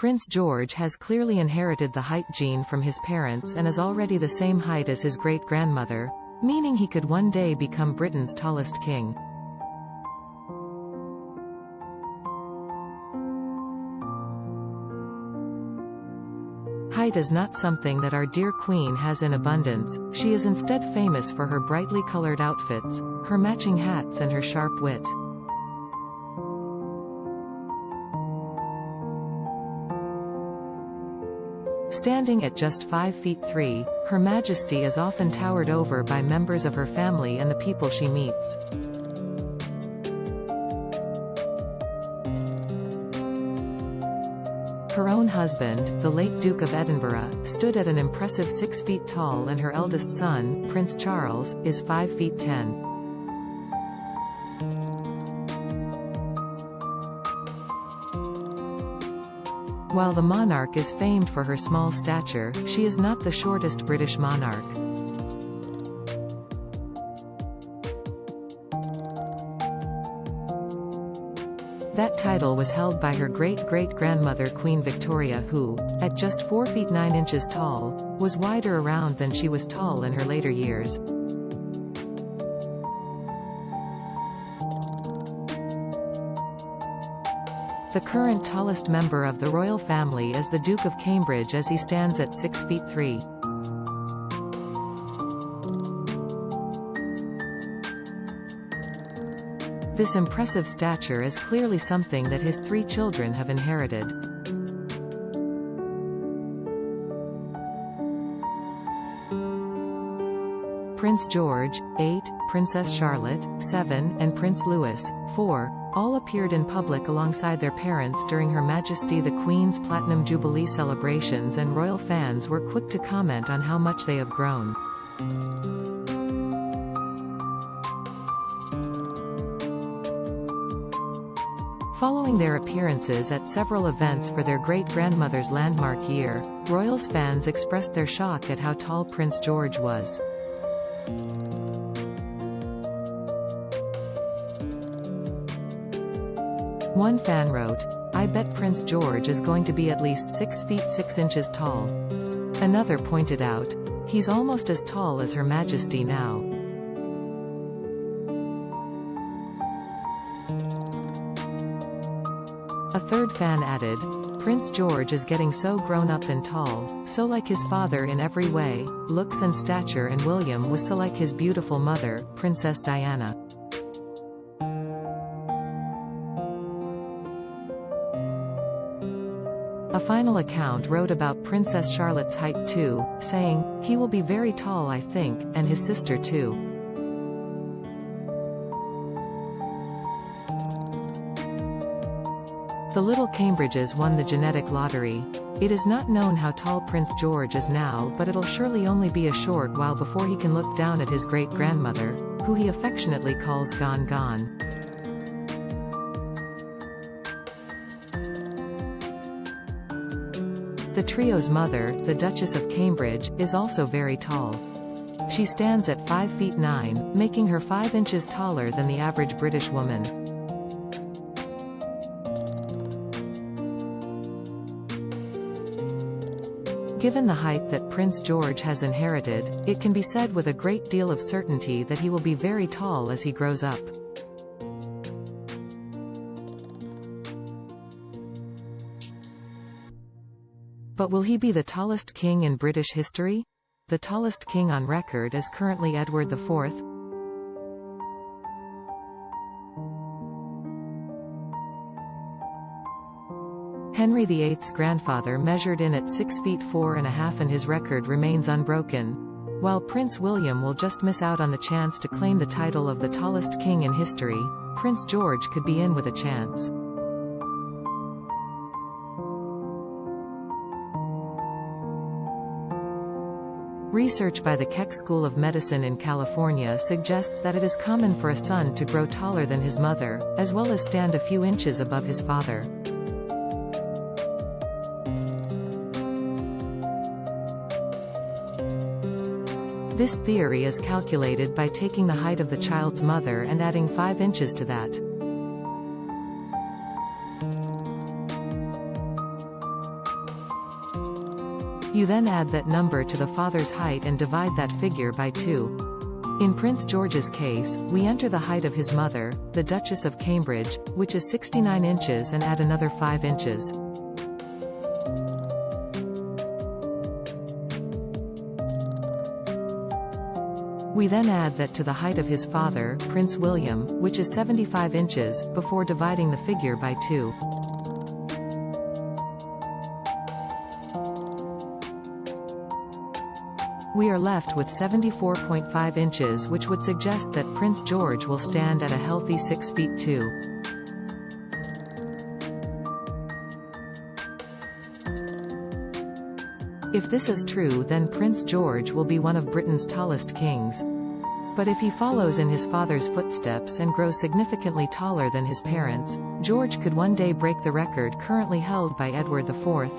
Prince George has clearly inherited the height gene from his parents and is already the same height as his great-grandmother, meaning he could one day become Britain's tallest king. Height is not something that our dear Queen has in abundance. She is instead famous for her brightly colored outfits, her matching hats and her sharp wit. Standing at just 5 feet 3, Her Majesty is often towered over by members of her family and the people she meets. Her own husband, the late Duke of Edinburgh, stood at an impressive 6 feet tall, and her eldest son, Prince Charles, is 5 feet 10. While the monarch is famed for her small stature, she is not the shortest British monarch. That title was held by her great-great-grandmother Queen Victoria, who, at just 4 feet 9 inches tall, was wider around than she was tall in her later years. The current tallest member of the royal family is the Duke of Cambridge, as he stands at 6 feet 3. This impressive stature is clearly something that his 3 children have inherited. Prince George, 8, Princess Charlotte, 7, and Prince Louis, 4, all appeared in public alongside their parents during Her Majesty the Queen's Platinum Jubilee celebrations, and royal fans were quick to comment on how much they have grown. Following their appearances at several events for their great-grandmother's landmark year, royals fans expressed their shock at how tall Prince George was. One fan wrote, "I bet Prince George is going to be at least 6 feet 6 inches tall." Another pointed out, "He's almost as tall as Her Majesty now." A third fan added, "Prince George is getting so grown up and tall, so like his father in every way, looks and stature, and William was so like his beautiful mother, Princess Diana." A final account wrote about Princess Charlotte's height too, saying, "He will be very tall, I think, and his sister too." The little Cambridges won the genetic lottery. It is not known how tall Prince George is now, but it'll surely only be a short while before he can look down at his great-grandmother, who he affectionately calls Gone Gone. The trio's mother, the Duchess of Cambridge, is also very tall. She stands at 5 feet 9, making her 5 inches taller than the average British woman. Given the height that Prince George has inherited, it can be said with a great deal of certainty that he will be very tall as he grows up. But will he be the tallest king in British history? The tallest king on record is currently Edward IV. Henry VIII's grandfather measured in at 6 feet 4.5, and his record remains unbroken. While Prince William will just miss out on the chance to claim the title of the tallest king in history, Prince George could be in with a chance. Research by the Keck School of Medicine in California suggests that it is common for a son to grow taller than his mother, as well as stand a few inches above his father. This theory is calculated by taking the height of the child's mother and adding 5 inches to that. You then add that number to the father's height and divide that figure by 2. In Prince George's case, we enter the height of his mother, the Duchess of Cambridge, which is 69 inches, and add another 5 inches. We then add that to the height of his father, Prince William, which is 75 inches, before dividing the figure by 2. We are left with 74.5 inches, which would suggest that Prince George will stand at a healthy 6 feet 2. If this is true, then Prince George will be one of Britain's tallest kings. But if he follows in his father's footsteps and grows significantly taller than his parents, George could one day break the record currently held by Edward IV.